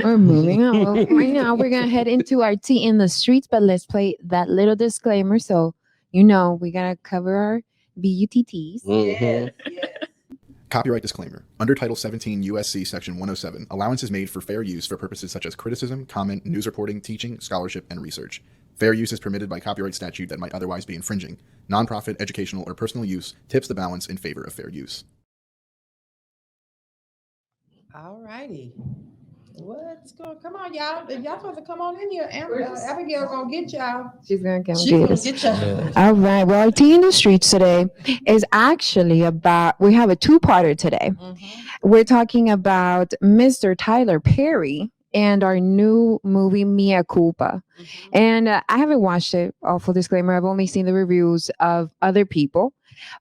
We're moving on. Well, right now, we're going to head into our tea in the streets, but let's play that little disclaimer. So, we got to cover our BUTTs. Yes, yes. Copyright disclaimer. Under Title 17 U.S.C. Section 107, allowance is made for fair use for purposes such as criticism, comment, news reporting, teaching, scholarship, and research. Fair use is permitted by copyright statute that might otherwise be infringing. Nonprofit, educational, or personal use tips the balance in favor of fair use. All righty. What's going? Come on, y'all. Y'all supposed to come on in here. Abigail gonna get y'all. She's going to Get y'all. All right. Well, our tea in the streets today is actually about, we have a two-parter today. We're talking about Mr. Tyler Perry and our new movie, Mea Culpa. And I haven't watched it, full disclaimer. I've only seen the reviews of other people.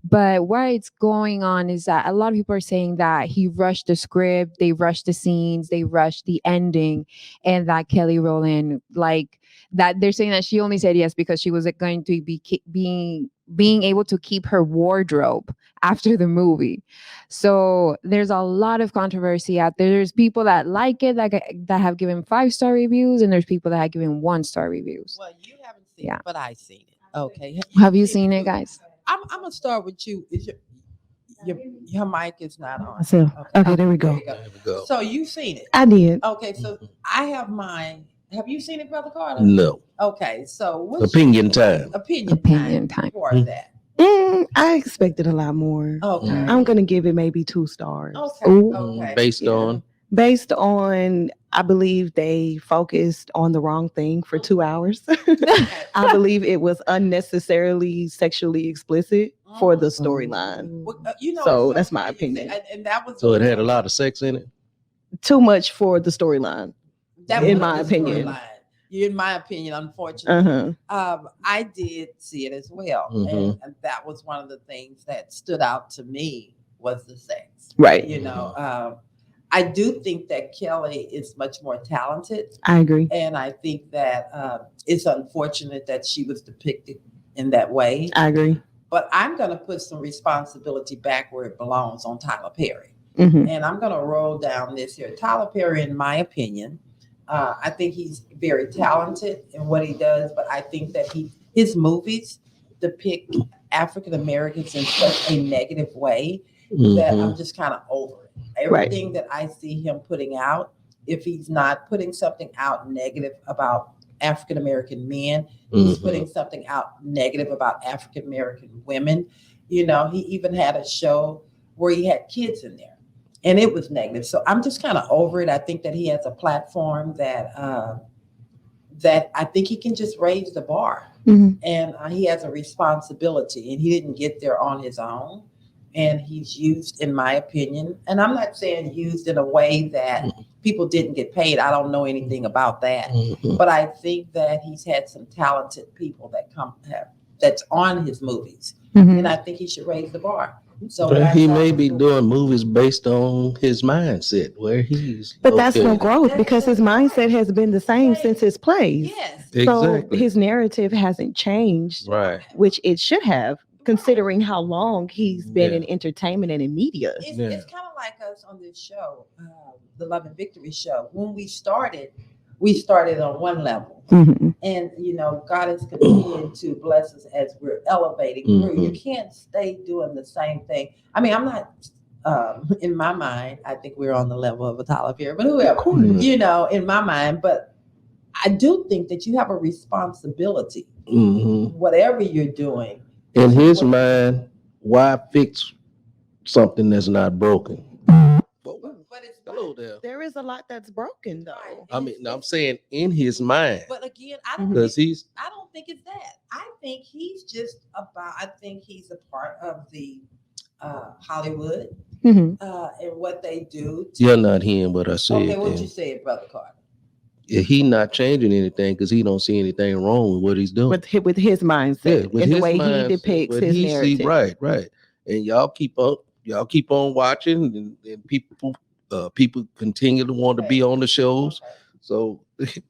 But what's going on is that a lot of people are saying that he rushed the script, they rushed the scenes, they rushed the ending, and that Kelly Rowland, that they're saying that she only said yes because she was going to be being able to keep her wardrobe after the movie. So there's a lot of controversy out there. There's people that like it, that have given 5-star reviews, and there's people that have given 1-star reviews. Well, you haven't seen it, but I've seen it. Okay. Have you seen it, guys? I'm gonna start with you. Is your mic is not on? Okay, there we go. So you've seen it. I did. Okay, so I have mine. Have you seen it, Brother Carter? No. Okay, so what's Opinion time. Opinion time for that. I expected a lot more. Okay. I'm gonna give it maybe 2 stars. Okay. Okay. Based on, I believe they focused on the wrong thing for 2 hours. I believe it was unnecessarily sexually explicit for the storyline. Well, so that's my opinion. And that was So it had a lot of sex in it. Too much for the storyline. In my opinion. In my opinion, unfortunately, I did see it as well, and that was one of the things that stood out to me was the sex. Right. I do think that Kelly is much more talented. I agree. And I think that it's unfortunate that she was depicted in that way. I agree. But I'm going to put some responsibility back where it belongs on Tyler Perry. And I'm going to roll down this here. Tyler Perry, in my opinion, I think he's very talented in what he does, but I think that his movies depict African Americans in such a negative way that I'm just kind of over it. Everything that I see him putting out, if he's not putting something out negative about African American men, he's putting something out negative about African American women. He even had a show where he had kids in there, and it was negative. So I'm just kind of over it. I think that he has a platform that I think he can just raise the bar, and he has a responsibility, and he didn't get there on his own. And he's used, in my opinion, and I'm not saying used in a way that people didn't get paid. I don't know anything about that, but I think that he's had some talented people that's on his movies, and I think he should raise the bar. So he may be doing movies based on his mindset, where he's. But that's no growth because his mindset has been the same since his plays. Yes, so his narrative hasn't changed, right? Which it should have, considering how long he's been in entertainment and in media. It's kind of like us on this show, the Love and Victory show. When we started on one level, and God is continuing to bless us as we're elevating. You can't stay doing the same thing. I mean, I'm not. In my mind, I think we're on the level of a Tyler Perry, but whoever, in my mind. But I do think that you have a responsibility, whatever you're doing. In his mind, why fix something that's not broken? But it's hello there. There is a lot that's broken, though. I mean, I'm saying in his mind. But again, I don't think it's that. I think he's just I think he's a part of the Hollywood and what they do. You're not hearing what I said. Okay, what you said, Brother Carter? He not changing anything because he don't see anything wrong with what he's doing. With his mindset, and the way he depicts his narrative. Right. And y'all keep on watching, and people continue to want to be on the shows. So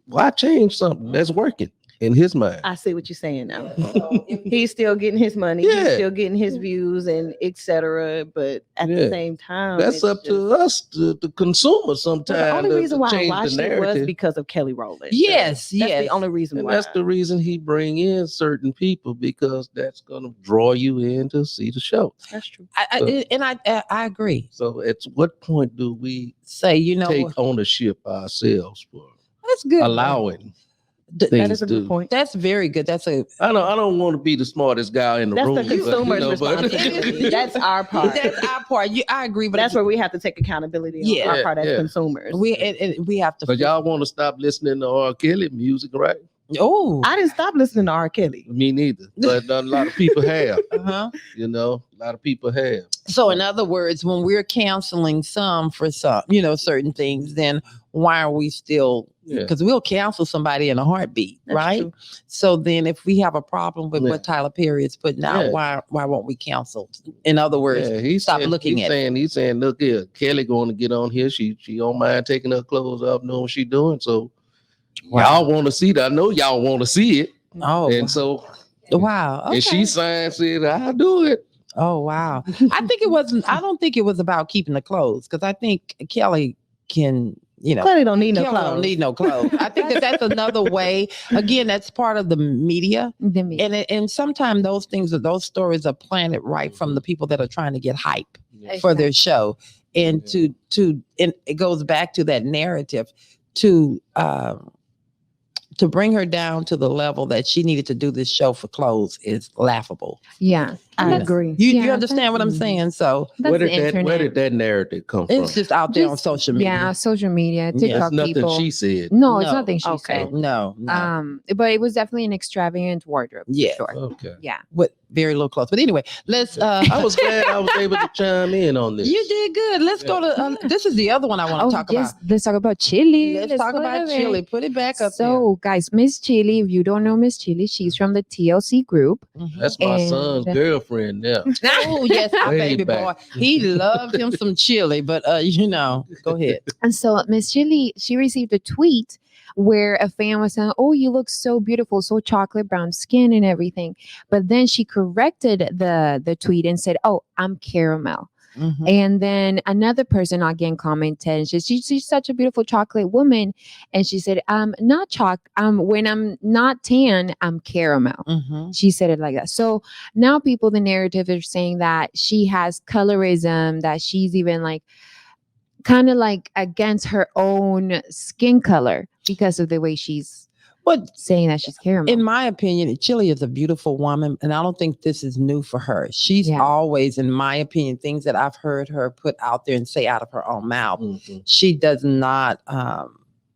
why change something that's working? in his mind. I see what you're saying now. So if He's still getting his money. He's Yeah. still getting his views and etc. But at Yeah. the same time, That's it's up to us, the consumer, Well, sometimes. the only reason why I change the watched it was narrative. because of Kelly Rowland. Yes, That's yes. the only reason And why. that's the reason he bring in certain people, because that's going to draw you in to see the show. That's true. I agree. So at what point do we Say, you know, take ownership ourselves for that's good. allowing That things is a good to? point. That's very good. That's a I don't want to be the smartest guy in the That's room. the consumer's but, responsibility. That's our part. that's our part. I agree, but That's where we have to take accountability Yeah. on our part as Yeah. consumers. we have to. But y'all want to stop listening to R. Kelly music, right? Oh, I didn't stop listening to R. Kelly. Me neither. But a lot of people have. uh-huh. You know, a lot of people have. So in other words, when we're canceling some for some, certain things, then why are we still? Yeah. Because we'll cancel somebody in a heartbeat, That's right? true. So then, if we have a problem with Yeah. what Tyler Perry is putting out, Yeah. why won't we cancel? In other words, stop looking at it. He's saying, look here, Kelly going to get on here. She don't mind taking her clothes off, knowing what she's doing. So y'all want to see that. I know y'all want to see it. Oh, And so wow. Okay. and she signed, said, I'll do it. Oh, wow. I don't think it was about keeping the clothes, because I think Kelly can, Kelly don't need no Kelly clothes. don't need no clothes. I think that's another way. Again, that's part of the media. And sometimes those stories are planted right from the people that are trying to get hype for their show. And and it goes back to that narrative to bring her down to the level that she needed to do this show for clothes is laughable. Yeah, I agree. You understand what I'm saying? So that's Where the did internet. that narrative come from? it's just out there on social media. Yeah, social media, Yeah. TikTok That's nothing people. she said. No, it's No. nothing she Okay. said. No. But it was definitely an extravagant wardrobe. for Yeah. sure. Okay. Yeah. With very little clothes. But anyway, let's. I was glad I was able to chime in on this. You did good. Let's go to. This is the other one I want to talk about. Let's talk about Chilli. Let's talk go about there. Chilli. Put it back up So, guys, Miss Chilli, if you don't know Miss Chilli, she's from the TLC group. there. Mhm. That's my And- son's girlfriend now. Oh yes, our Way baby back. boy. He loved him some Chilli, but go ahead. And so Miss Chilli, she received a tweet where a fan was saying, "Oh, you look so beautiful, so chocolate brown skin and everything." But then she corrected the tweet and said, "Oh, I'm caramel." Mhm. And then another person again commented, and she's such a beautiful chocolate woman. And she said, not when I'm not tan, I'm caramel. Mhm. She said it like that. So now the narrative is saying that she has colorism, that she's even like kind of like against her own skin color because of the way she's But saying that she's caramel. in my opinion, Chilli is a beautiful woman, and I don't think this is new for her. She's Yeah. always, in my opinion, things that I've heard her put out there and say out of her own mouth. Mhm. She does not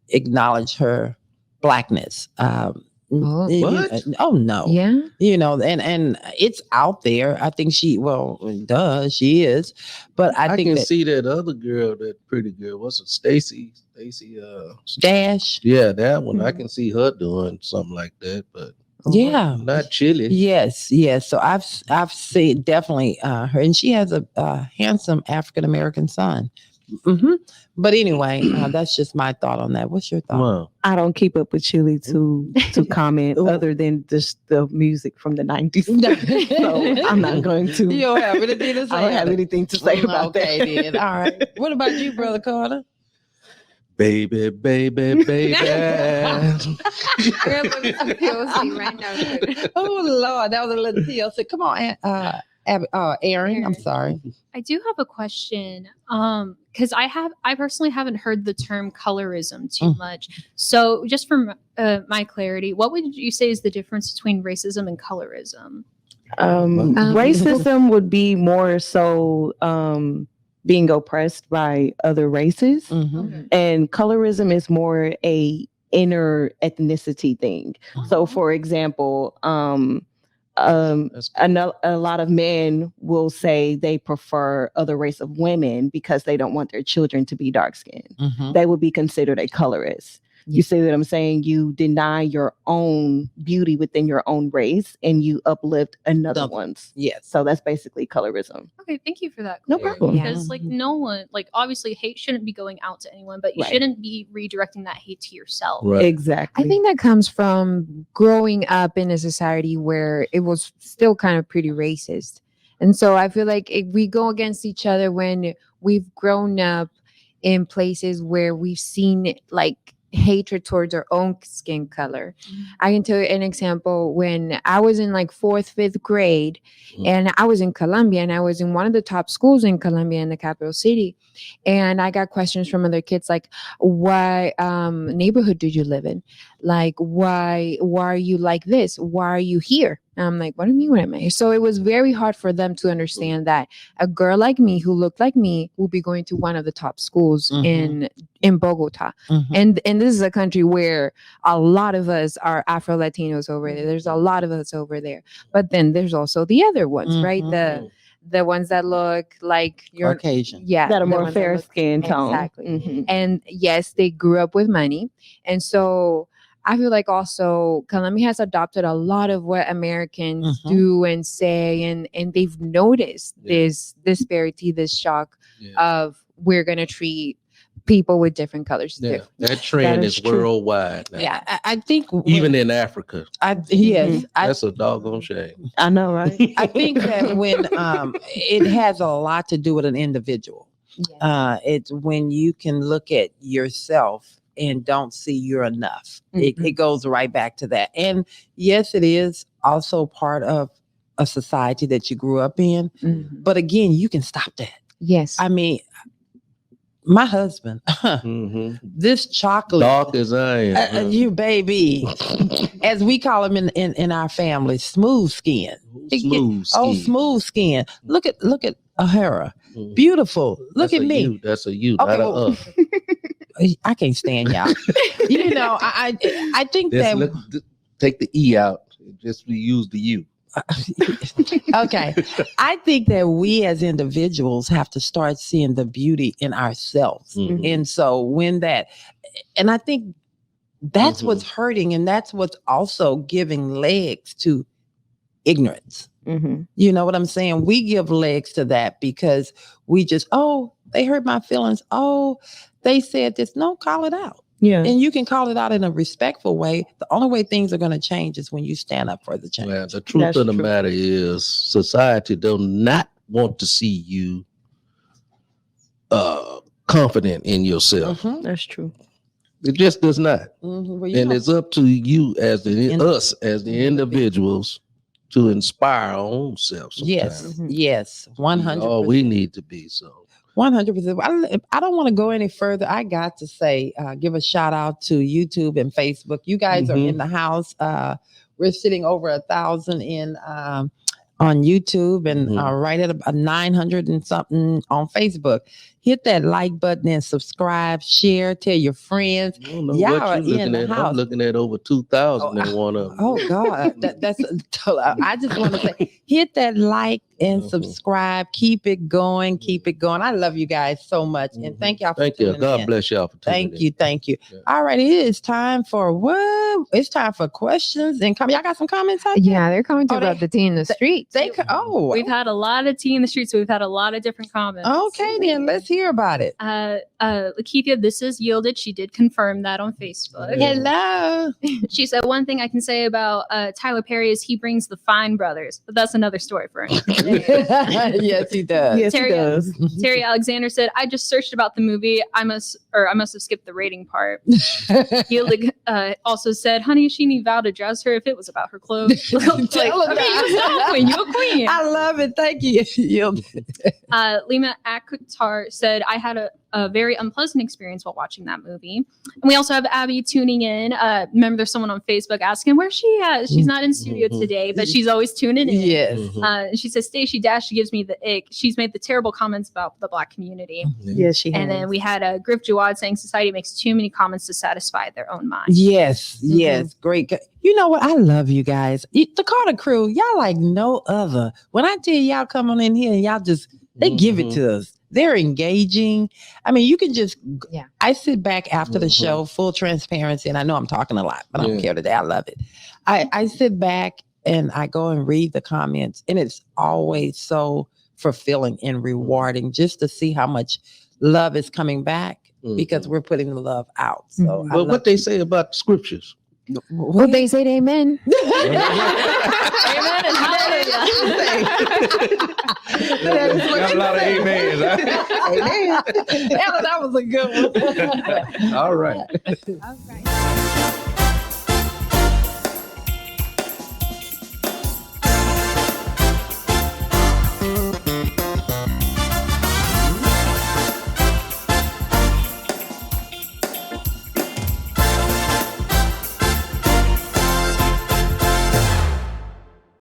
acknowledge her blackness. Oh. What? Oh no. Yeah. And it's out there. I think she is. But I think can that see that other girl, that pretty girl. What's it? Stacy, Dash. yeah, that one. I Mhm. can see her doing something like that, but Yeah. not Chilli. Yes. So I've seen definitely her, and she has a handsome African American son. Mm-hmm. But anyway, that's just my thought on that. What's your thought? Wow. I don't keep up with Chilli to comment other than just the music from the 90s. So I'm not going to. You don't have anything to say. I don't have anything to say about okay, that. then. All right. What about you, Brother Carter? Baby, baby, baby. Oh Lord, that was a little TLC. Come on, Aaron. I'm sorry. I do have a question. Because I personally haven't heard the term colorism too much. So just for my clarity, what would you say is the difference between racism and colorism? Racism would be more so being oppressed by other races, Mhm. and colorism is more a inner ethnicity thing. So, for example, a lot of men will say they prefer other race of women because they don't want their children to be dark skinned. Mhm. They would be considered a colorist. You see what I'm saying? You deny your own beauty within your own race and you uplift another one's. Yes. So that's basically colorism. Okay, thank you for that. No Claire. problem. Because like no one, like obviously hate shouldn't be going out to anyone, but you Right. shouldn't be redirecting that hate to yourself. Right. Exactly. I think that comes from growing up in a society where it was still kind of pretty racist. And so I feel like if we go against each other when we've grown up in places where we've seen like hatred towards our own skin color. I can tell you an example when I was in like 4th, 5th grade and I was in Colombia and I was in one of the top schools in Colombia in the capital city. And I got questions from other kids like, what neighborhood did you live in? Like, why are you like this? Why are you here? And I'm like, what do you mean what am I here? So it was very hard for them to understand that a girl like me who looked like me will be going to one of the top schools in Bogota. And this is a country where a lot of us are Afro Latinos over there. There's a lot of us over there. But then there's also the other ones, right? The ones that look like you're Caucasian. Yeah. That are the more ones fair look- skin tone. Exactly. And yes, they grew up with money. And so I feel like also Colombia has adopted a lot of what Americans do and say, and they've noticed this disparity, this shock of we're gonna treat people with different colors. Yeah, that trend is worldwide now. Yeah, I think Even in Africa. That's a doggone shame. I know, right? I think that when it has a lot to do with an individual. It's when you can look at yourself and don't see you're enough. It goes right back to that. And yes, it is also part of a society that you grew up in. But again, you can stop that. Yes. I mean, my husband, this chocolate, dark as I am, you baby, as we call him in our family, smooth skin. Smooth skin. Look at O'Hara, beautiful. Look at me. That's a you. Okay, Not a us. I can't stand y'all. You know, I think that take the E out. Just we use the U. Okay. I think that we as individuals have to start seeing the beauty in ourselves. And so when and I think that's what's hurting, and that's what's also giving legs to ignorance. You know what I'm saying? We give legs to that because we just, they hurt my feelings. They said this. No, call it out. Yeah. And you can call it out in a respectful way. The only way things are going to change is when you stand up for the change. Well, the truth of the matter is society does not want to see you confident in yourself. That's true. It just does not. Well, and it's up to you as us as the individuals to inspire our own selves. Yes, 100%. All we need to be. So 100%. I don't want to go any further. I got to say, give a shout out to YouTube and Facebook. You guys are in the house. We're sitting over 1,000 in on YouTube and right at about 900 and something on Facebook. Hit that like button and subscribe, share, tell your friends. Y'all are in the house. I'm looking at over 2,000 in one of them. Oh God, that's. I just want to say, hit that like and subscribe. Keep it going. Keep it going. I love you guys so much, and thank y'all. Thank you. God bless y'all for tuning in. Thank you. Yeah. All right, it is time for what? It's time for questions and comments. Y'all got some comments? Yeah, they're commenting about the tea in the streets. We've had a lot of tea in the streets. We've had a lot of different comments. Okay, then let's hear about it. Lakeithia, this is yielded. She did confirm that on Facebook. Hello. She said one thing I can say about Tyler Perry is he brings the Fine brothers, but that's another story for him. Yes, he does. Yes, he does. Terry Alexander said, "I just searched about the movie. I must have skipped the rating part." Yielded also said, "Honey, she need Val to dress her if it was about her clothes." You a queen. I love it. Thank you. Lima Akhtar said, "I had a very unpleasant experience while watching that movie." And we also have Abby tuning in. Remember, there's someone on Facebook asking where she at. She's not in studio today, but she's always tuning in. Yes. She says, "Stacey Dash gives me the ick. She's made the terrible comments about the Black community." Yes, she has. And then we had Griff Jawad saying society makes too many comments to satisfy their own mind. Yes. Great. You know what? I love you guys. The Carter crew, y'all like no other. When I tell y'all come on in here and y'all just They give it to us. They're engaging. I mean, you can just, I sit back after the show, full transparency, and I know I'm talking a lot, but I don't care today. I love it. I sit back and I go and read the comments, and it's always so fulfilling and rewarding just to see how much love is coming back because we're putting the love out. So, but what they say about the scriptures? Well, they said amen. Amen and hallelujah. Got a lot of amens. that was a good one. All right. All right.